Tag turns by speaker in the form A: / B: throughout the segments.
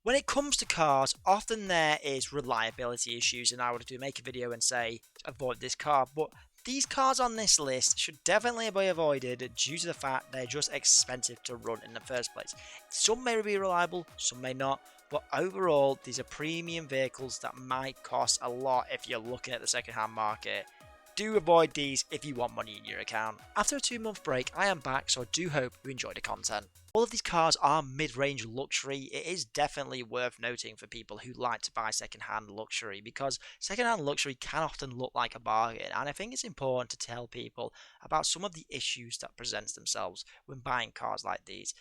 A: When it comes to cars, often there is reliability issues, and I would do make a video and say avoid this car. But these cars on this list should definitely be avoided due to the fact they're just expensive to run in the first place. Some may be reliable, some may not. But overall, these are premium vehicles that might cost a lot if you're looking at the second-hand market. Do avoid these if you want money in your account. After a 2 month break, I am back, so I do hope you enjoyed the content. All of these cars are mid-range luxury. It is definitely worth noting for people who like to buy second-hand luxury, because second-hand luxury can often look like a bargain, and I think it's important to tell people about some of the issues that presents themselves when buying cars like these.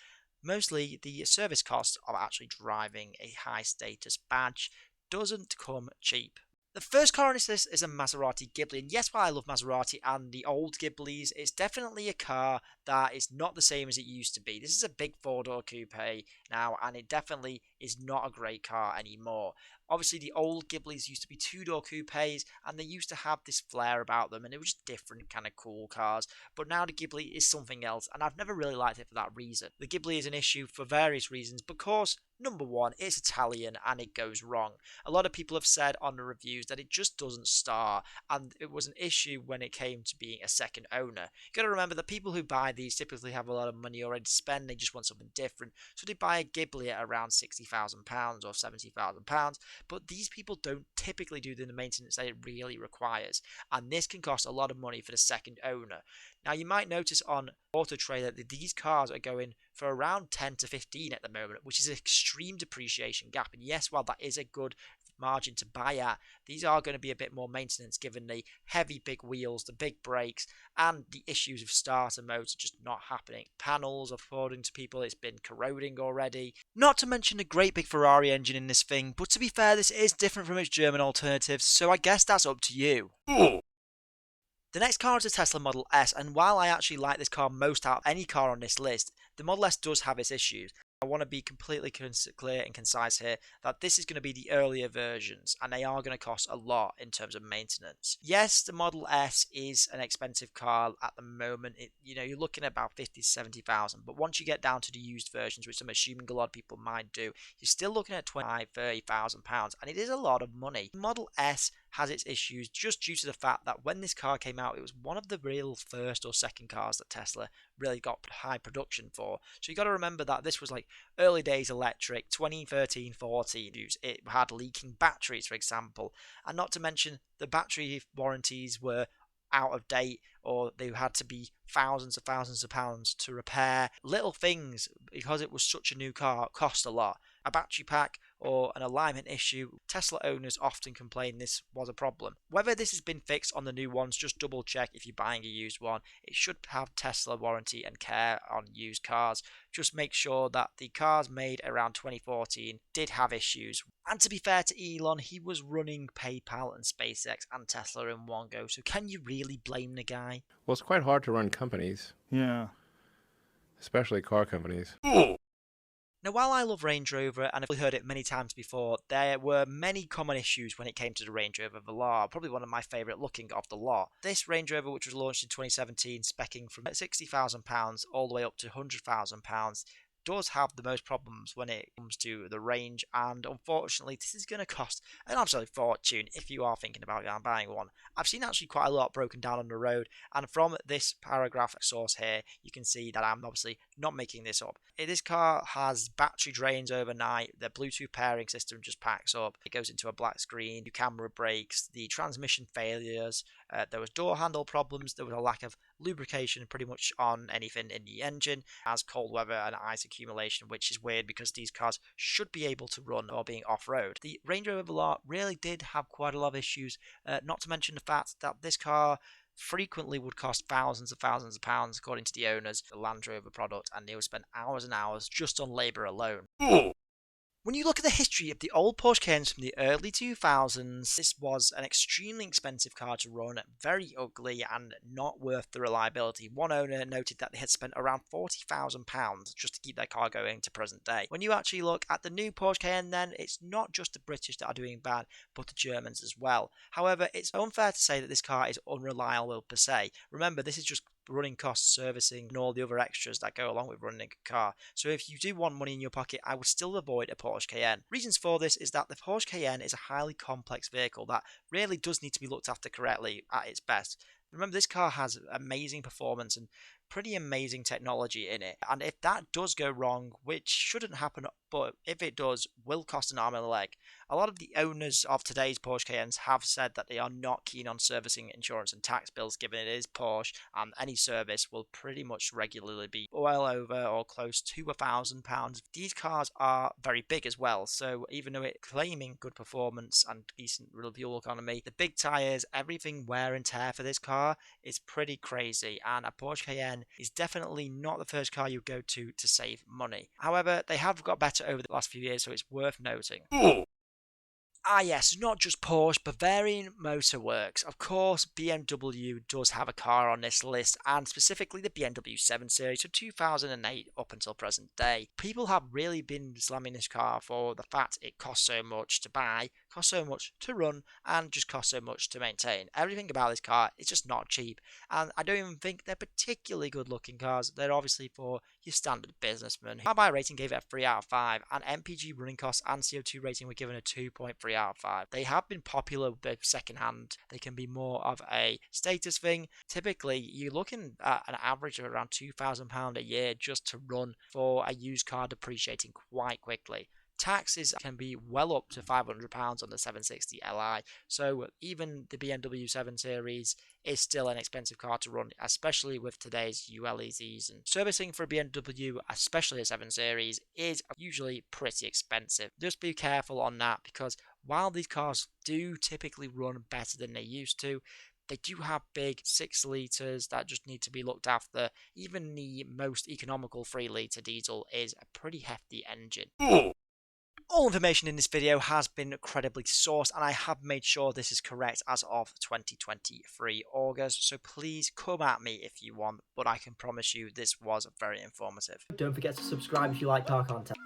A: Mostly the service cost of actually driving a high status badge doesn't come cheap. The first car on this list is a Maserati Ghibli, and yes, while I love Maserati and the old Ghiblis, it's definitely a car that is not the same as it used to be. This is a big four-door coupe now, and it definitely is not a great car anymore. Obviously, the old Ghiblis used to be two-door coupes, and they used to have this flair about them, and it was just different kind of cool cars. But now the Ghibli is something else, and I've never really liked it for that reason. The Ghibli is an issue for various reasons, because number one, it's Italian and it goes wrong. A lot of people have said on the reviews that it just doesn't start, and it was an issue when it came to being a second owner. You got to remember that people who buy these typically have a lot of money already to spend, they just want something different, so they buy a Ghibli at around £60,000 or £70,000, but these people don't typically do the maintenance that it really requires, and this can cost a lot of money for the second owner. Now, you might notice on Auto Trader that these cars are going for around 10 to 15 at the moment, which is an extreme depreciation gap. And yes, while that is a good margin to buy at, these are going to be a bit more maintenance given the heavy big wheels, the big brakes, and the issues of starter modes just not happening. Panels, according to people, it's been corroding already. Not to mention the great big Ferrari engine in this thing, but to be fair, this is different from its German alternatives, so I guess that's up to you. The next car is a Tesla Model S, and while I actually like this car most out of any car on this list, the Model S does have its issues. I want to be completely clear and concise here that this is going to be the earlier versions, and they are going to cost a lot in terms of maintenance. Yes, the Model S is an expensive car at the moment. You're looking at about 50 to 70,000, but once you get down to the used versions, which I'm assuming a lot of people might do, you're still looking at 25, 30,000 pounds, and it is a lot of money. The Model S has its issues just due to the fact that when this car came out, it was one of the real first or second cars that Tesla really got high production for. So you got to remember that this was like early days electric, 2013, 14. It had leaking batteries, for example, and not to mention the battery warranties were out of date, or they had to be thousands of pounds to repair. Little things, because it was such a new car, cost a lot. A battery pack or an alignment issue, Tesla owners often complain this was a problem. Whether this has been fixed on the new ones, just double check if you're buying a used one. It should have Tesla warranty and care on used cars. Just make sure that the cars made around 2014 did have issues. And to be fair to Elon, he was running PayPal and SpaceX and Tesla in one go, so can you really blame the guy?
B: Well, it's quite hard to run companies,
C: Yeah.
B: especially car companies.
A: Now, while I love Range Rover, and I've heard it many times before, there were many common issues when it came to the Range Rover Velar, probably one of my favourite looking of the lot. This Range Rover, which was launched in 2017, specking from £60,000 all the way up to £100,000, does have the most problems when it comes to the range, and unfortunately this is going to cost an absolute fortune if you are thinking about buying one. I've seen actually quite a lot broken down on the road, and from this paragraph source here you can see that I'm obviously not making this up. This car has battery drains overnight, the Bluetooth pairing system just packs up, it goes into a black screen, your camera breaks, the transmission failures, there was door handle problems, there was a lack of lubrication pretty much on anything in the engine, as cold weather and ice accumulation, which is weird because these cars should be able to run or being off-road. The Range Rover Velar really did have quite a lot of issues, not to mention the fact that this car frequently would cost thousands of pounds according to the owners, the Land Rover product, and they would spend hours and hours just on labour alone. When you look at the history of the old Porsche Cayennes from the early 2000s, this was an extremely expensive car to run, very ugly and not worth the reliability. One owner noted that they had spent around £40,000 just to keep their car going to present day. When you actually look at the new Porsche Cayenne, then it's not just the British that are doing bad, but the Germans as well. However, it's unfair to say that this car is unreliable per se. Remember, this is just running costs, servicing, and all the other extras that go along with running a car. So if you do want money in your pocket, I would still avoid a Porsche Cayenne. Reasons for this is that the Porsche Cayenne is a highly complex vehicle that really does need to be looked after correctly at its best. Remember, this car has amazing performance and pretty amazing technology in it. And if that does go wrong, which shouldn't happen, but if it does, will cost an arm and a leg. A lot of the owners of today's Porsche Cayennes have said that they are not keen on servicing insurance and tax bills, given it is Porsche, and any service will pretty much regularly be well over or close to £1,000. These cars are very big as well, so even though it's claiming good performance and decent fuel economy, the big tyres, everything wear and tear for this car is pretty crazy, and a Porsche Cayenne is definitely not the first car you go to save money. However, they have got better over the last few years, so it's worth noting. Ah yes, not just Porsche, Bavarian Motor Works. Of course, BMW does have a car on this list, and specifically the BMW 7 Series from 2008 up until present day. People have really been slamming this car for the fact it costs so much to buy, costs so much to run, and just costs so much to maintain. Everything about this car is just not cheap, and I don't even think they're particularly good looking cars. They're obviously for your standard businessman. Our buy rating gave it a 3 out of 5, and MPG running costs and CO2 rating were given a 2.3 out of 5. They have been popular with second hand. They can be more of a status thing. Typically, you're looking at an average of around £2,000 a year just to run for a used car depreciating quite quickly. Taxes can be well up to £500 on the 760 Li, so even the BMW 7 Series is still an expensive car to run, especially with today's ULEZs. And servicing for a BMW, especially a 7 Series, is usually pretty expensive. Just be careful on that, because while these cars do typically run better than they used to, they do have big 6 litres that just need to be looked after. Even the most economical 3 litre diesel is a pretty hefty engine. All information in this video has been credibly sourced, and I have made sure this is correct as of 2023 August, so please come at me if you want, but I can promise you this was very informative.
C: Don't forget to subscribe if you like car content.